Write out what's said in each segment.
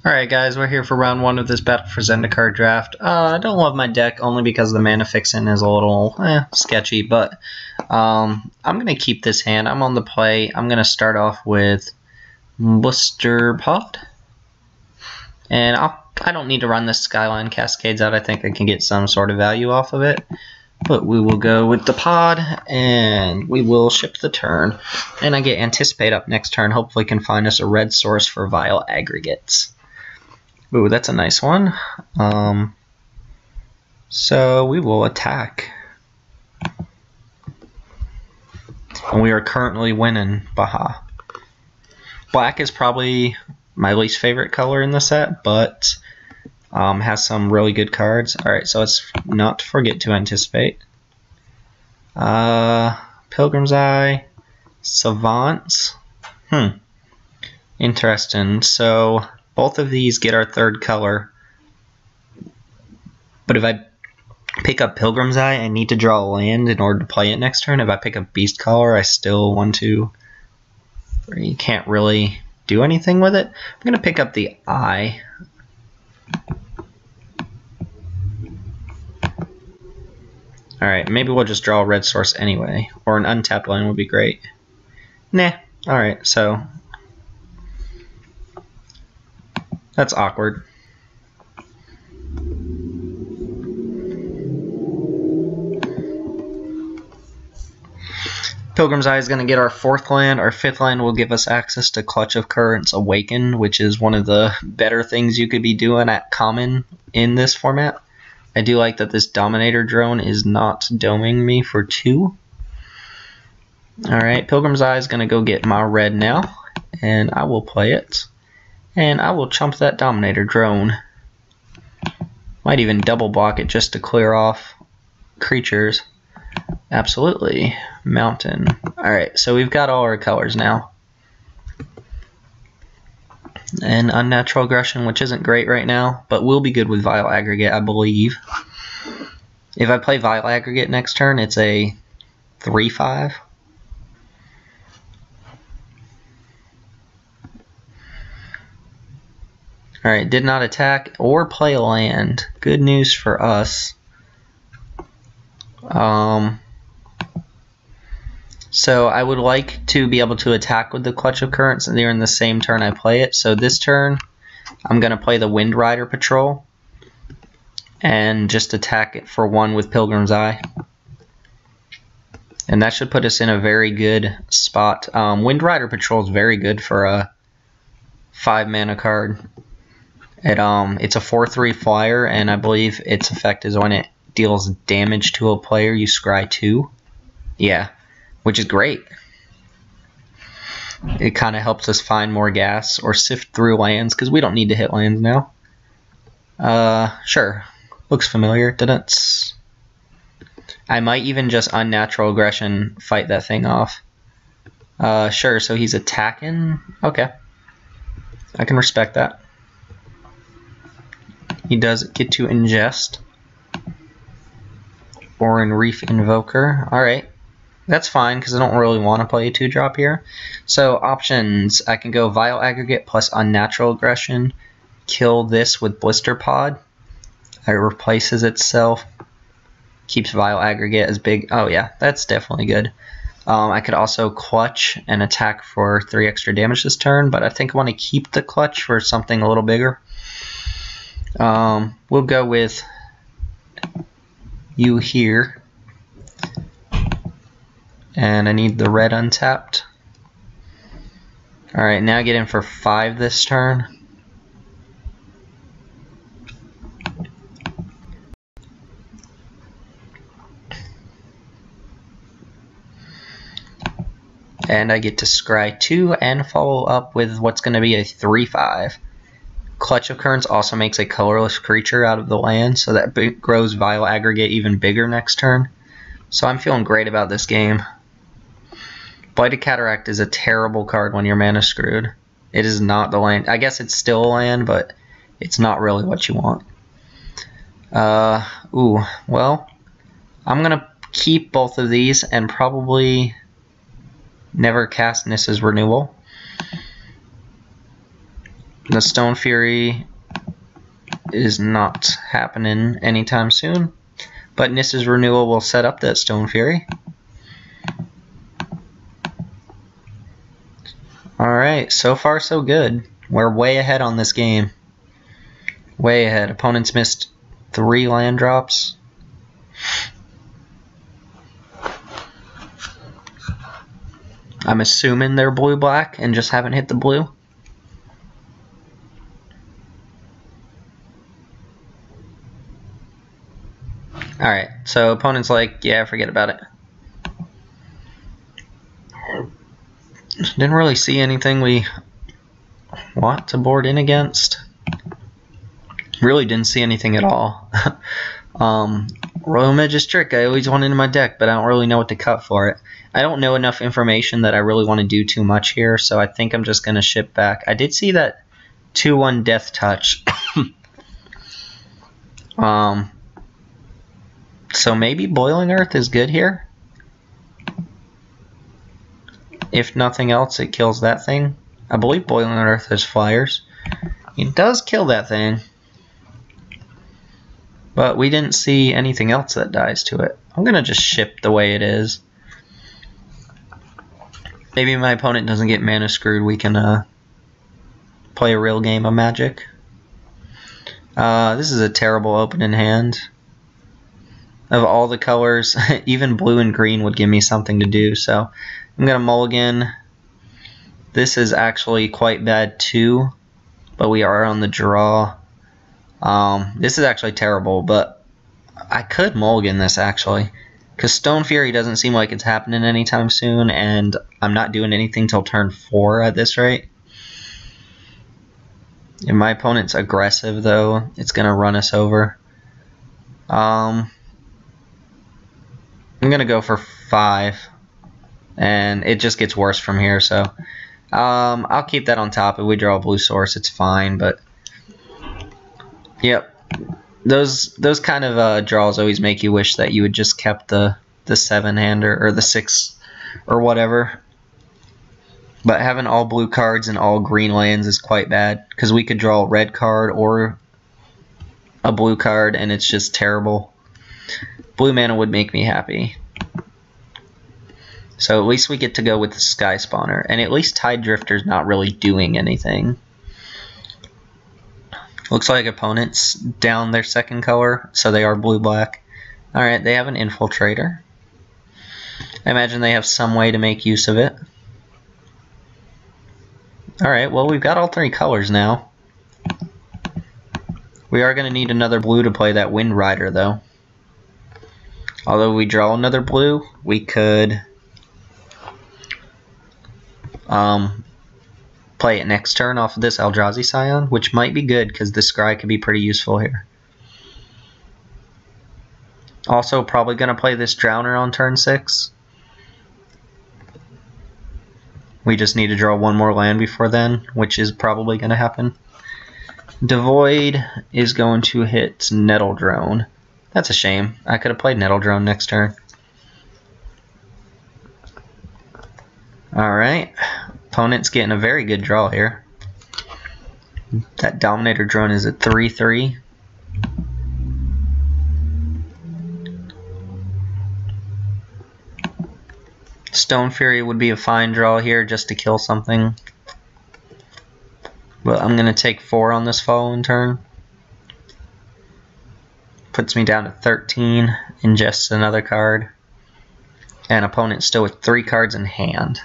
Alright guys, we're here for round 1 of this Battle for Zendikar draft. I don't love my deck only because the mana fixin is a little sketchy, but I'm going to keep this hand. I'm on the play. I'm going to start off with Blister Pod. And I don't need to run this Skyline Cascades out. I think I can get some sort of value off of it. But we will go with the pod, and we will ship the turn. And I get Anticipate up next turn. Hopefully can find us a red source for Vile Aggregates. Ooh, that's a nice one. So we will attack. And we are currently winning Baja. Black is probably my least favorite color in the set, but has some really good cards. Alright, so let's not forget to Anticipate. Pilgrim's Eye, Savants. Interesting. So both of these get our third color. But if I pick up Pilgrim's Eye, I need to draw a land in order to play it next turn. If I pick up Beast Collar, I still want to... You can't really do anything with it. I'm going to pick up the Eye. Alright, maybe we'll just draw a red source anyway. Or an untapped land would be great. Nah. Alright, so... That's awkward. Pilgrim's Eye is going to get our fourth land. Our fifth land will give us access to Clutch of Currents Awakened, which is one of the better things you could be doing at common in this format. I do like that this Dominator drone is not doming me for 2. Alright, Pilgrim's Eye is going to go get my red now, and I will play it. And I will chump that Dominator drone. Might even double block it just to clear off creatures. Absolutely. Mountain. Alright, so we've got all our colors now. And Unnatural Aggression, which isn't great right now, but will be good with Vile Aggregate, I believe. If I play Vile Aggregate next turn, it's a 3/5. Alright, did not attack or play a land. Good news for us. So I would like to be able to attack with the Clutch of Currents during the same turn I play it. So this turn, I'm going to play the Wind Rider Patrol and just attack it for 1 with Pilgrim's Eye. And that should put us in a very good spot. Wind Rider Patrol is very good for a 5-mana card. It's a 4/3 flyer, and I believe its effect is when it deals damage to a player, you scry 2. Yeah, which is great. It kind of helps us find more gas or sift through lands, because we don't need to hit lands now. Sure. Looks familiar, doesn't it? I might even just Unnatural Aggression fight that thing off. Sure, so he's attacking? Okay. I can respect that. He does get to ingest. Orin Reef Invoker. Alright. That's fine, because I don't really want to play a 2-drop here. So, options. I can go Vile Aggregate plus Unnatural Aggression. Kill this with Blister Pod. It replaces itself. Keeps Vile Aggregate as big. Oh yeah, that's definitely good. I could also Clutch and attack for 3 extra damage this turn, but I think I want to keep the Clutch for something a little bigger. We'll go with you here. And I need the red untapped. Alright, now get in for 5 this turn. And I get to scry 2 and follow up with what's going to be a 3/5. Clutch of Currents also makes a colorless creature out of the land, so that grows Vile Aggregate even bigger next turn. So I'm feeling great about this game. Blighted Cataract is a terrible card when you're mana screwed. It is not the land. I guess it's still a land, but it's not really what you want. Well, I'm going to keep both of these and probably never cast Nissa's Renewal. The Stone Fury is not happening anytime soon, but Niss's Renewal will set up that Stone Fury. Alright, so far so good. We're way ahead on this game. Way ahead. Opponents missed 3 land drops. I'm assuming they're blue-black and just haven't hit the blue. Alright, so opponent's like, yeah, forget about it. Didn't really see anything we want to board in against. Really didn't see anything at all. Royal Mage's Trick, I always want it in my deck, but I don't really know what to cut for it. I don't know enough information that I really want to do too much here, so I think I'm just going to ship back. I did see that 2/1 Death Touch. So maybe Boiling Earth is good here. If nothing else, it kills that thing. I believe Boiling Earth has flyers. It does kill that thing. But we didn't see anything else that dies to it. I'm going to just ship the way it is. Maybe my opponent doesn't get mana screwed. We can play a real game of Magic. This is a terrible opening hand. Of all the colors, even blue and green would give me something to do. So I'm going to mulligan. This is actually quite bad too. But we are on the draw. This is actually terrible, but I could mulligan this actually. Because Stone Fury doesn't seem like it's happening anytime soon, and I'm not doing anything till turn 4 at this rate. If my opponent's aggressive though, it's going to run us over. I'm going to go for 5, and it just gets worse from here, so I'll keep that on top. If we draw a blue source, it's fine, but yep. Those kind of draws always make you wish that you had just kept the 7-hander or the 6 or whatever. But having all blue cards and all green lands is quite bad, because we could draw a red card or a blue card, and it's just terrible. Blue mana would make me happy. So at least we get to go with the Sky Spawner, and at least Tide Drifter's not really doing anything. Looks like opponents down their second color, so they are blue-black. Alright, they have an Infiltrator. I imagine they have some way to make use of it. Alright, well we've got all 3 colors now. We are going to need another blue to play that Wind Rider, though. Although we draw another blue, we could play it next turn off of this Eldrazi Scion, which might be good because the Scry could be pretty useful here. Also, probably going to play this Drowner on turn 6. We just need to draw 1 more land before then, which is probably going to happen. Devoid is going to hit Nettle Drone. That's a shame. I could have played Nettle Drone next turn. Alright. Opponent's getting a very good draw here. That Dominator Drone is at 3/3. Stone Fury would be a fine draw here just to kill something. But I'm going to take 4 on this following turn. Puts me down to 13, ingests another card. And opponent still with 3 cards in hand.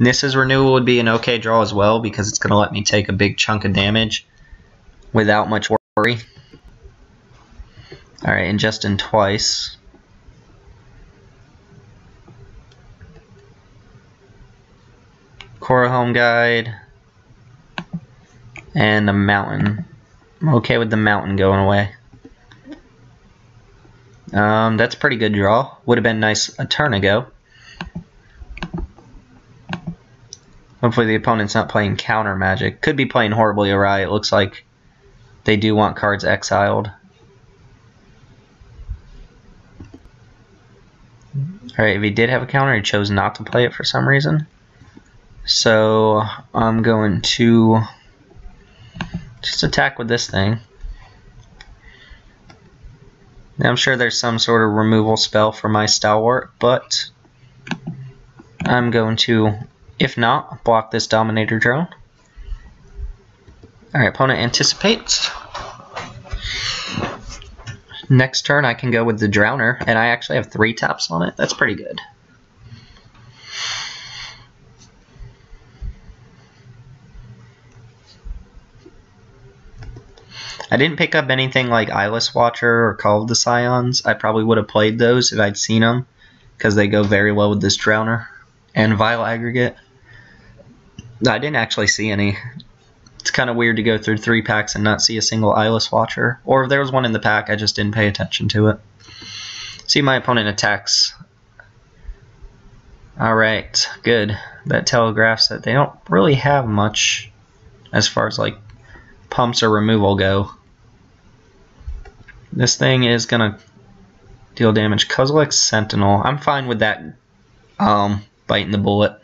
Niss's Renewal would be an okay draw as well, because it's going to let me take a big chunk of damage without much worry. Alright, ingesting twice. Cora Home Guide. And the Mountain. I'm okay with the Mountain going away. That's a pretty good draw. Would have been nice a turn ago. Hopefully the opponent's not playing counter magic. Could be playing horribly awry. It looks like they do want cards exiled. Alright, if he did have a counter, he chose not to play it for some reason. So I'm going to just attack with this thing. Now I'm sure there's some sort of removal spell for my Stalwart, but I'm going to, if not, block this Dominator drone. Alright, opponent anticipates. Next turn I can go with the Drowner, and I actually have 3 taps on it. That's pretty good. I didn't pick up anything like Eyeless Watcher or Call of the Scions. I probably would have played those if I'd seen them, because they go very well with this Drowner. And Vile Aggregate. I didn't actually see any. It's kind of weird to go through 3 packs and not see a single Eyeless Watcher. Or if there was one in the pack, I just didn't pay attention to it. See, my opponent attacks. Alright, good. That telegraphs that they don't really have much as far as like pumps or removal go. This thing is going to deal damage. Kozilek's Sentinel. I'm fine with that biting the bullet.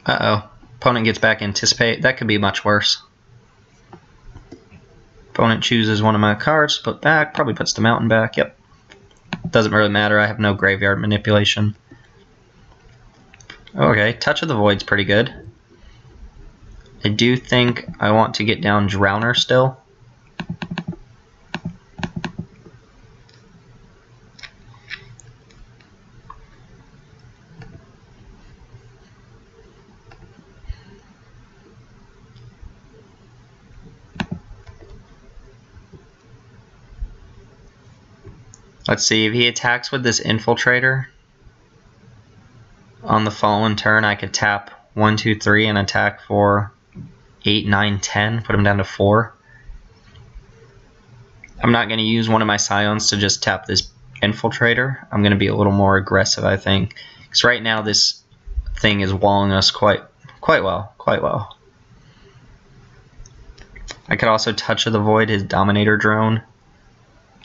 Uh-oh. Opponent gets back Anticipate. That could be much worse. Opponent chooses one of my cards to put back. Probably puts the Mountain back. Yep. Doesn't really matter. I have no graveyard manipulation. Okay. Touch of the Void's pretty good. I do think I want to get down Drowner still. Let's see, if he attacks with this Infiltrator, on the following turn I could tap 1, 2, 3 and attack for 8, 9, 10, put him down to 4. I'm not going to use one of my Scions to just tap this Infiltrator. I'm going to be a little more aggressive, I think. Because right now this thing is walling us quite well. I could also Touch of the Void his Dominator drone.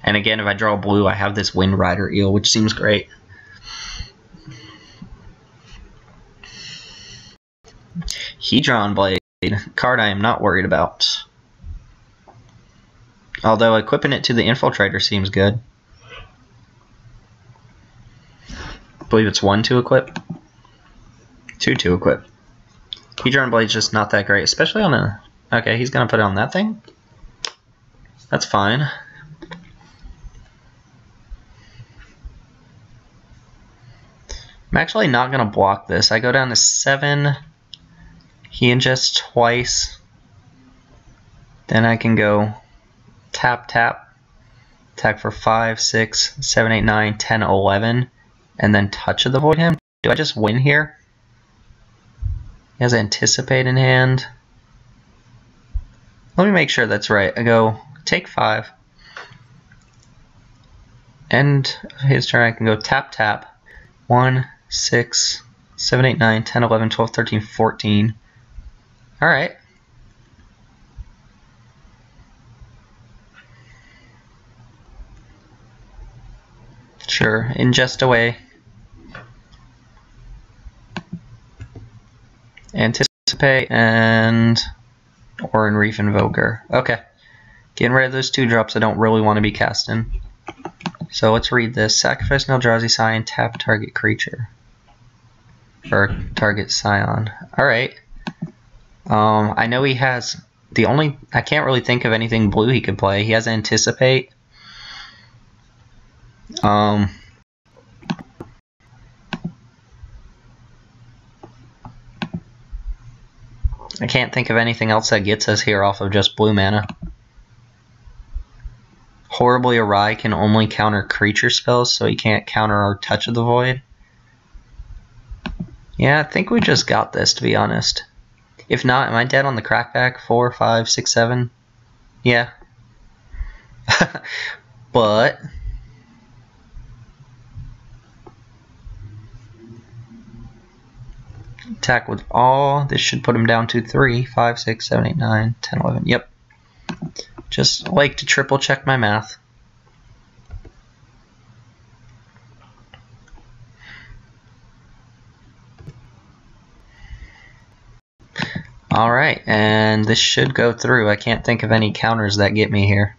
And again, if I draw blue, I have this Wind Rider Eel, which seems great. Hedron Blade, card I am not worried about. Although equipping it to the Infiltrator seems good. I believe it's 1 to equip. 2 to equip. Hedron Blade's just not that great, especially on a... Okay, he's going to put it on that thing? That's fine. I'm actually not going to block this. I go down to 7. He ingests twice. Then I can go tap, tap. Attack for 5, 6, 7, 8, 9, 10, 11. And then Touch of the Void him. Do I just win here? He has Anticipate in hand. Let me make sure that's right. I go take 5. End his turn. I can go tap, tap. 1, 6, 7, 8, 9, 10, 11, 12, 13, 14. Alright. Sure, ingest away. Anticipate and Oran Reef Invoker. Okay. Getting rid of those 2 drops I don't really want to be casting. So let's read this. Sacrifice an Eldrazi Scion, tap target creature. Or target Scion. Alright. I know he has the only... I can't really think of anything blue he could play. He has Anticipate. I can't think of anything else that gets us here off of just blue mana. Horribly Awry can only counter creature spells, so he can't counter our Touch of the Void. Yeah, I think we just got this, to be honest. If not, am I dead on the crackback? 4, 5, 6, 7? Yeah. But... attack with all. This should put him down to 3, 5, 6, 7, 8, 9, 10, 11. Yep. Just like to triple check my math. Alright, and this should go through. I can't think of any counters that get me here.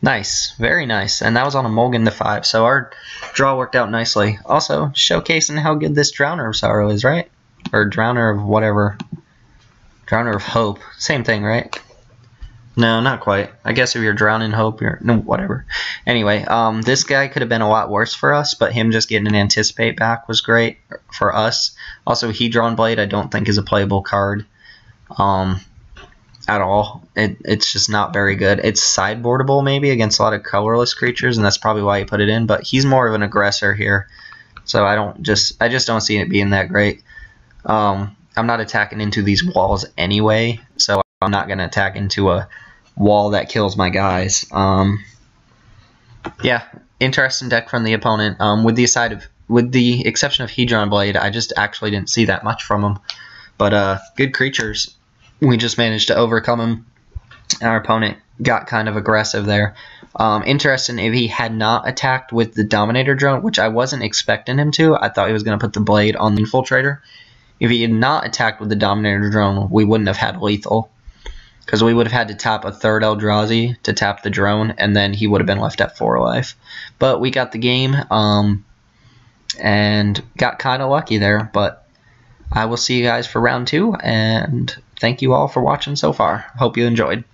Nice, very nice. And that was on a Mulligan to 5, so our draw worked out nicely. Also, showcasing how good this Drowner of Sorrow is, right? Or Drowner of whatever. Drowner of Hope. Same thing, right? No, not quite. I guess if you're drowning hope, you're... No, whatever. Anyway, this guy could have been a lot worse for us, but him just getting an Anticipate back was great for us. Also, Hedron Blade I don't think is a playable card at all. It's just not very good. It's sideboardable maybe against a lot of colorless creatures, and that's probably why he put it in, but he's more of an aggressor here. So I just don't see it being that great. I'm not attacking into these walls anyway, so I'm not going to attack into a wall that kills my guys. Yeah, interesting deck from the opponent. With the exception of Hedron Blade, I just actually didn't see that much from him. But good creatures. We just managed to overcome him. Our opponent got kind of aggressive there. Interesting, if he had not attacked with the Dominator Drone, which I wasn't expecting him to. I thought he was going to put the Blade on the Infiltrator. If he had not attacked with the Dominator Drone, we wouldn't have had lethal. Because we would have had to tap a third Eldrazi to tap the drone, and then he would have been left at 4 life. But we got the game, and got kind of lucky there. But I will see you guys for round 2, and thank you all for watching so far. Hope you enjoyed.